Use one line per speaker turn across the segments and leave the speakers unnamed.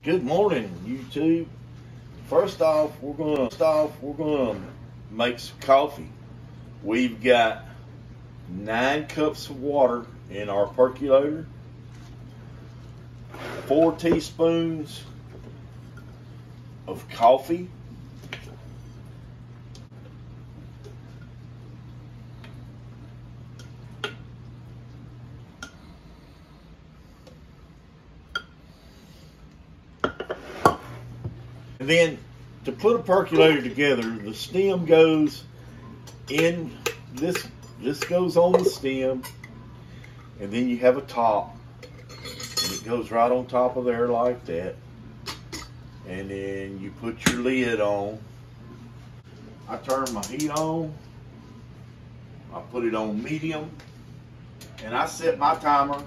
Good morning, YouTube. First off, we're gonna make some coffee. We've got 9 cups of water in our percolator, 4 teaspoons of coffee, and then to put a percolator together, the stem goes in this goes on the stem, and then you have a top, and it goes right on top of there like that, and then you put your lid on. I turn my heat on, I put it on medium, and I set my timer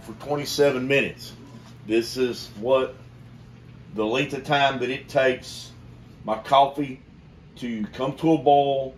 for 27 minutes. This is what the length of time that it takes my coffee to come to a boil,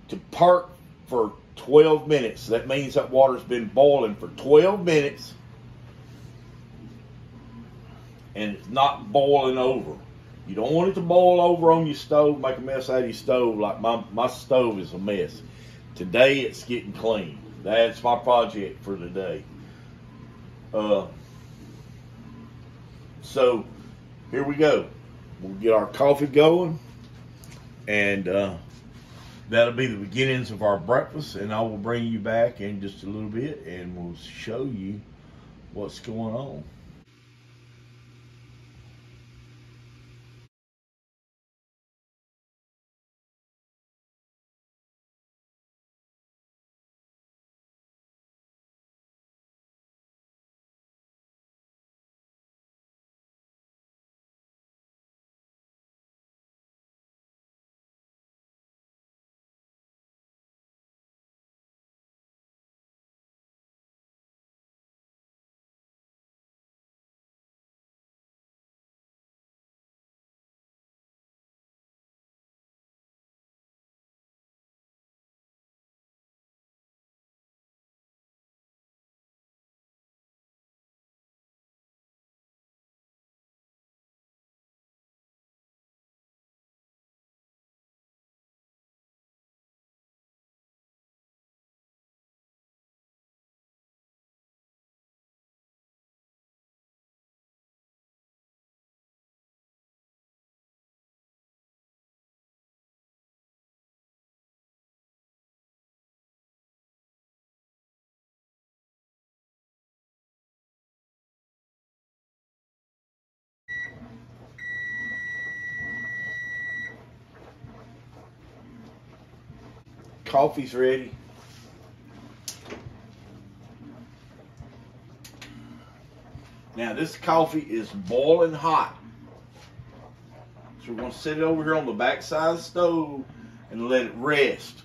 to perk for 12 minutes. That means that water's been boiling for 12 minutes and it's not boiling over. You don't want it to boil over on your stove, make a mess out of your stove like my stove is a mess. Today it's getting clean. That's my project for today. So here we go. We'll get our coffee going, and that'll be the beginnings of our breakfast, and I will bring you back in just a little bit and we'll show you what's going on. Coffee's ready. Now this coffee is boiling hot. So we're going to set it over here on the back side of the stove and let it rest.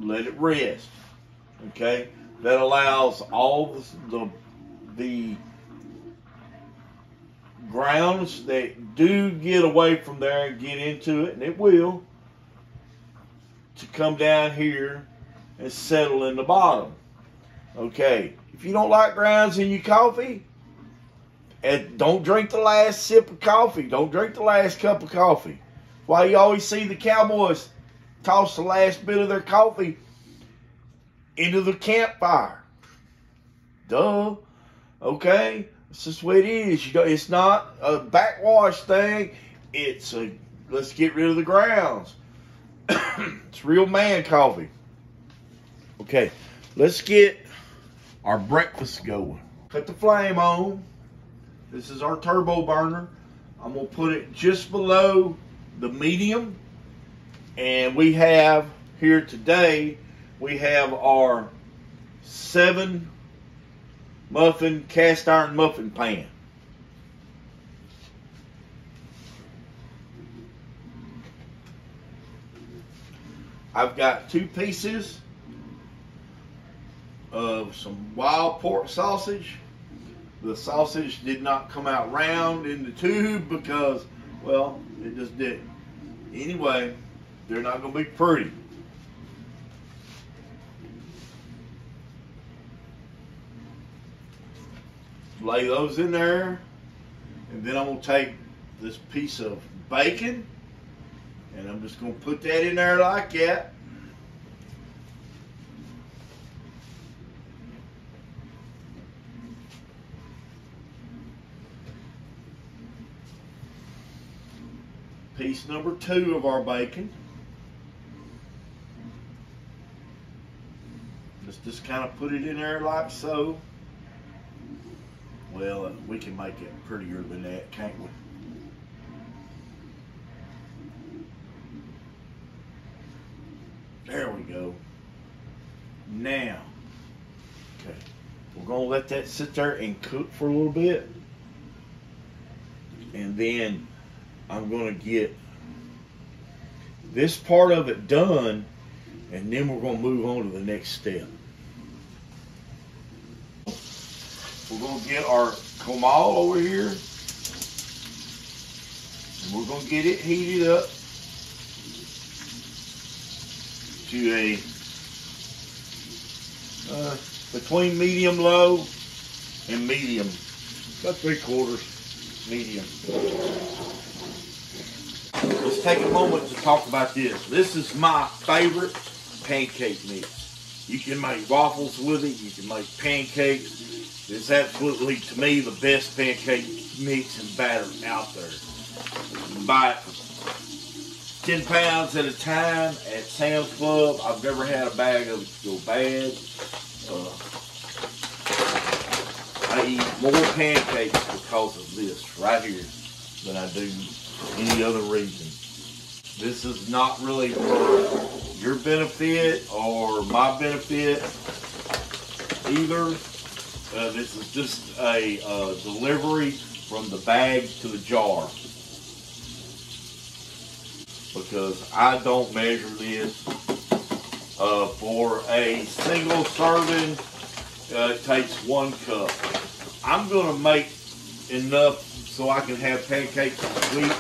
Let it rest. Okay? That allows all the grounds that do get away from there and get into it, and it will, to come down here and settle in the bottom. Okay, if you don't like grounds in your coffee, and don't drink the last sip of coffee. Don't drink the last cup of coffee. Why you always see the cowboys toss the last bit of their coffee into the campfire. Duh. Okay, it's just the way it is. You know, it's not a backwash thing. It's a let's get rid of the grounds. It's real man coffee. Okay, let's get our breakfast going. Put the flame on. This is our turbo burner. I'm going to put it just below the medium. And we have here today, we have our 7 muffin cast iron muffin pan. I've got 2 pieces of some wild pork sausage. The sausage did not come out round in the tube because, well, it just didn't. Anyway, they're not going to be pretty. lay those in there, and then I'm going to take this piece of bacon, and I'm just going to put that in there like that. Piece number 2 of our bacon. Let's just kind of put it in there like so. Well, we can make it prettier than that, can't we? There we go. Now, okay, we're going to let that sit there and cook for a little bit. And then I'm going to get this part of it done, and then we're going to move on to the next step. We're going to get our comal over here, and we're going to get it heated up to a between medium low and medium, about 3/4 medium. Let's take a moment to talk about this. This is my favorite pancake mix. You can make waffles with it. You can make pancakes. It's absolutely, to me, the best pancake mix and batter out there. You can buy it 10 pounds at a time at Sam's Club. I've never had a bag of it go bad. I eat more pancakes because of this right here than I do any other reason. This is not really for your benefit or my benefit either. This is just a delivery from the bag to the jar, because I don't measure this for a single serving. It takes 1 cup. I'm going to make enough so I can have pancakes this week.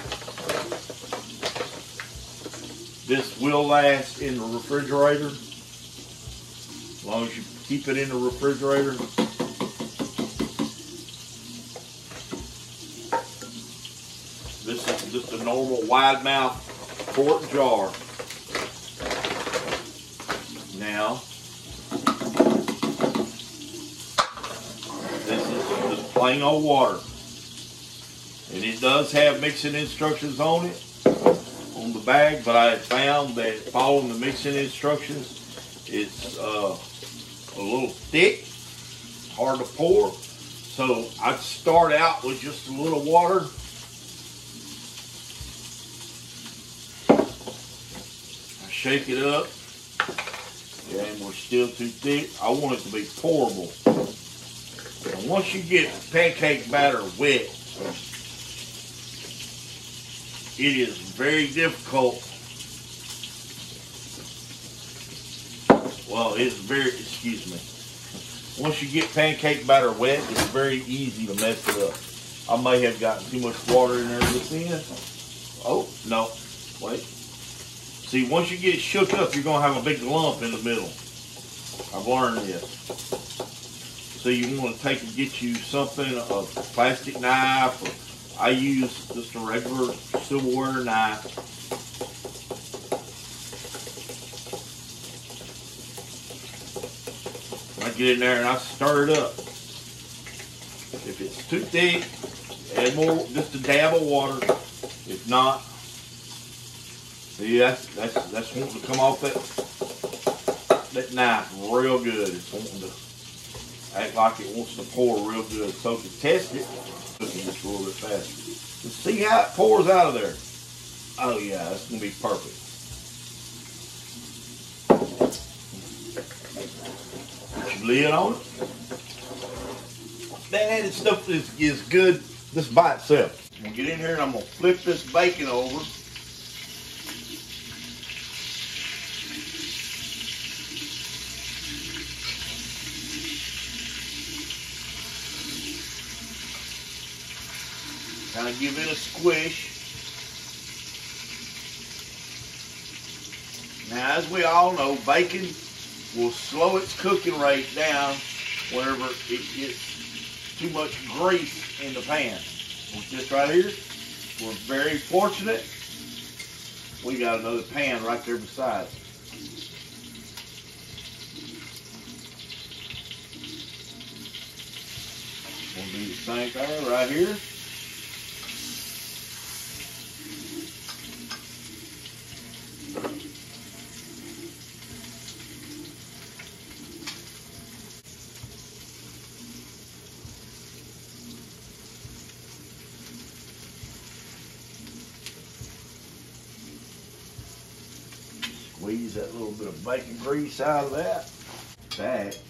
This will last in the refrigerator, as long as you keep it in the refrigerator. This is just a normal wide mouth quart jar. Now, this is just plain old water. And it does have mixing instructions on it, on the bag, but I found that following the mixing instructions, it's a little thick, hard to pour. So I'd start out with just a little water. I shake it up, and we're still too thick. I want it to be pourable. And once you get pancake batter wet, it is very difficult. Well, it's very, excuse me. Once you get pancake batter wet, it's very easy to mess it up. I may have gotten too much water in there this end. Oh, no, wait. See, once you get it shook up, you're going to have a big lump in the middle. I've learned this. So you want to take and get you something, a plastic knife, or I use just a regular silverware knife. I get in there and I stir it up. If it's too thick, add more, just a dab of water. If not, see, that's wanting to come off that knife real good. It's wanting to act like it wants to pour real good. So to test it, cooking just a little bit faster. Just see how it pours out of there. Oh yeah, that's gonna be perfect. Put your lid on it. That added stuff is good just by itself. I'm gonna get in here and I'm gonna flip this bacon over. Kind of give it a squish. Now, as we all know, bacon will slow its cooking rate down whenever it gets too much grease in the pan. With this right here, we're very fortunate. We got another pan right there beside it. We'll do the same thing right here. Squeeze that little bit of bacon grease out of that. That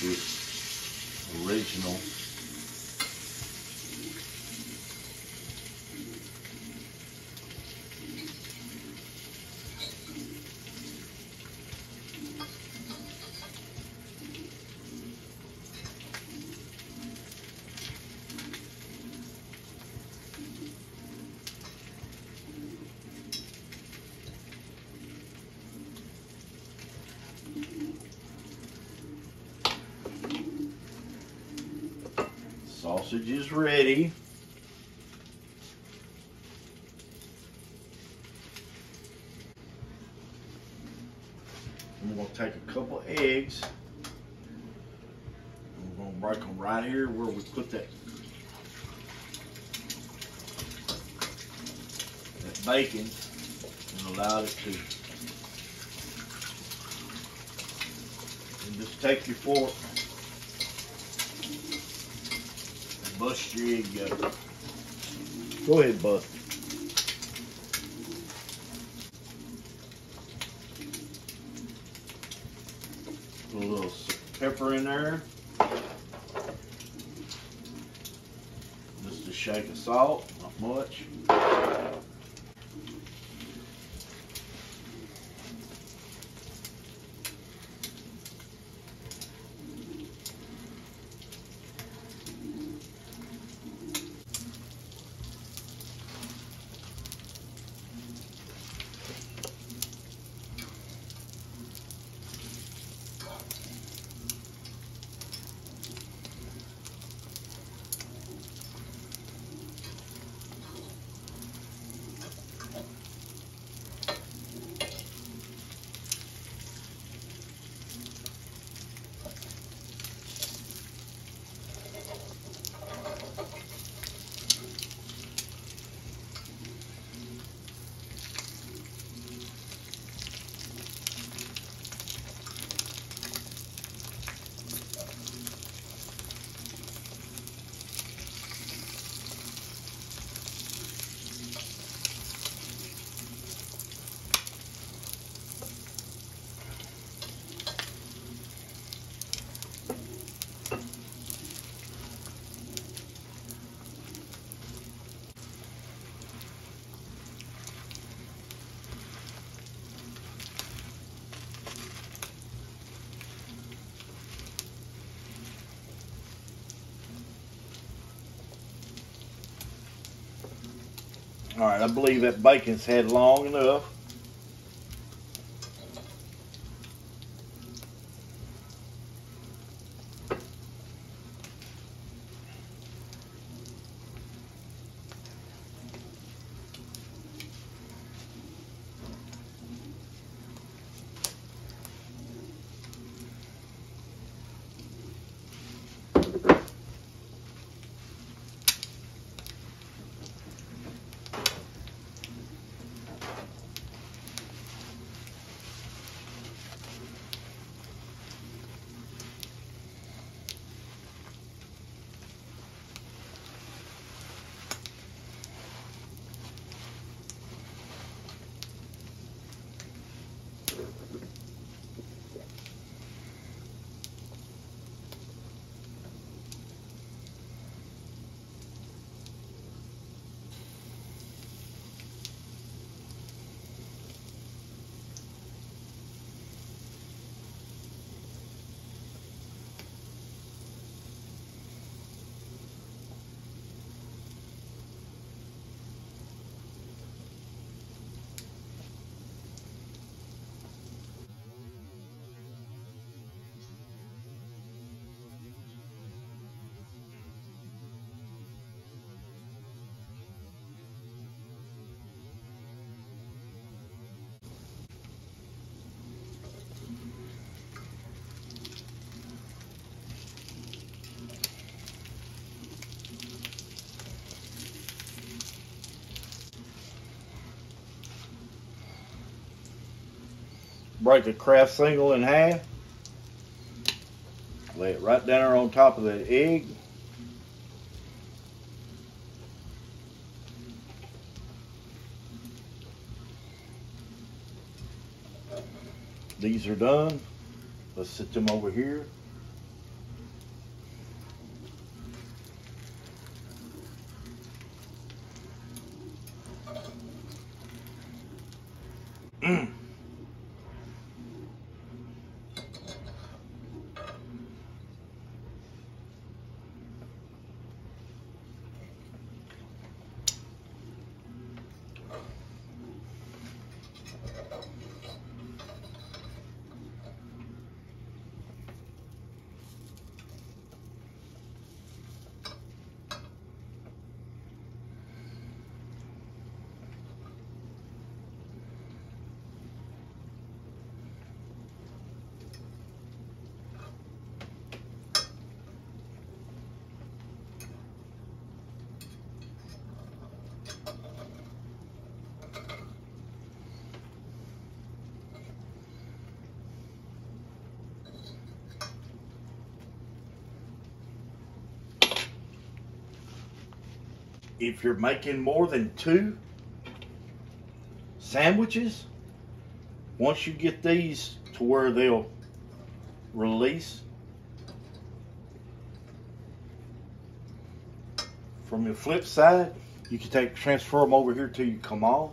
is original. Sausage is ready. I'm going to take a couple eggs. We're going to break them right here where we put that bacon and allow it to. And just take your fork. Bust your egg up. Go ahead, bust. Put a little pepper in there. Just a shake of salt, not much. All right, I believe that bacon's had long enough. break a Kraft single in half. Lay it right down there on top of that egg. These are done. Let's set them over here. If you're making more than 2 sandwiches, once you get these to where they'll release from your flip side, you can transfer them over here till you come off.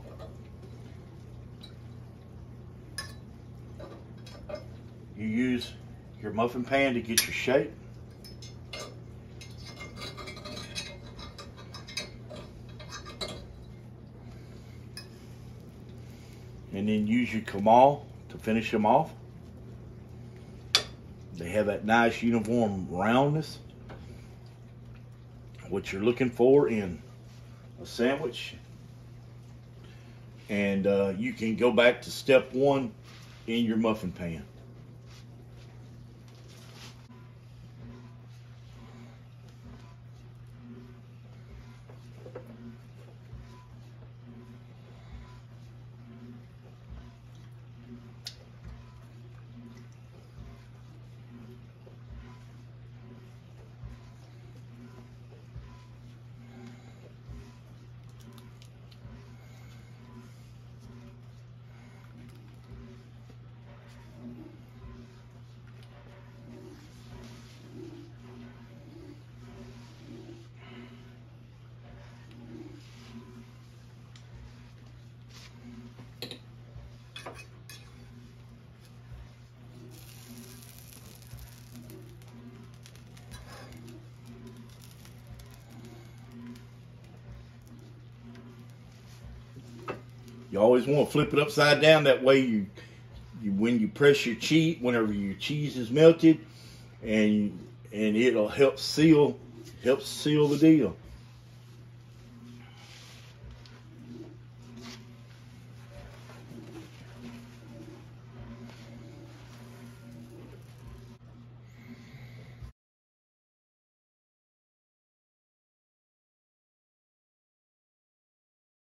You use your muffin pan to get your shape. And then use your Kamal to finish them off. They have that nice uniform roundness, what you're looking for in a sandwich. And you can go back to step 1 in your muffin pan. You always want to flip it upside down. That way you when you press your cheese, whenever your cheese is melted, and it'll help seal the deal.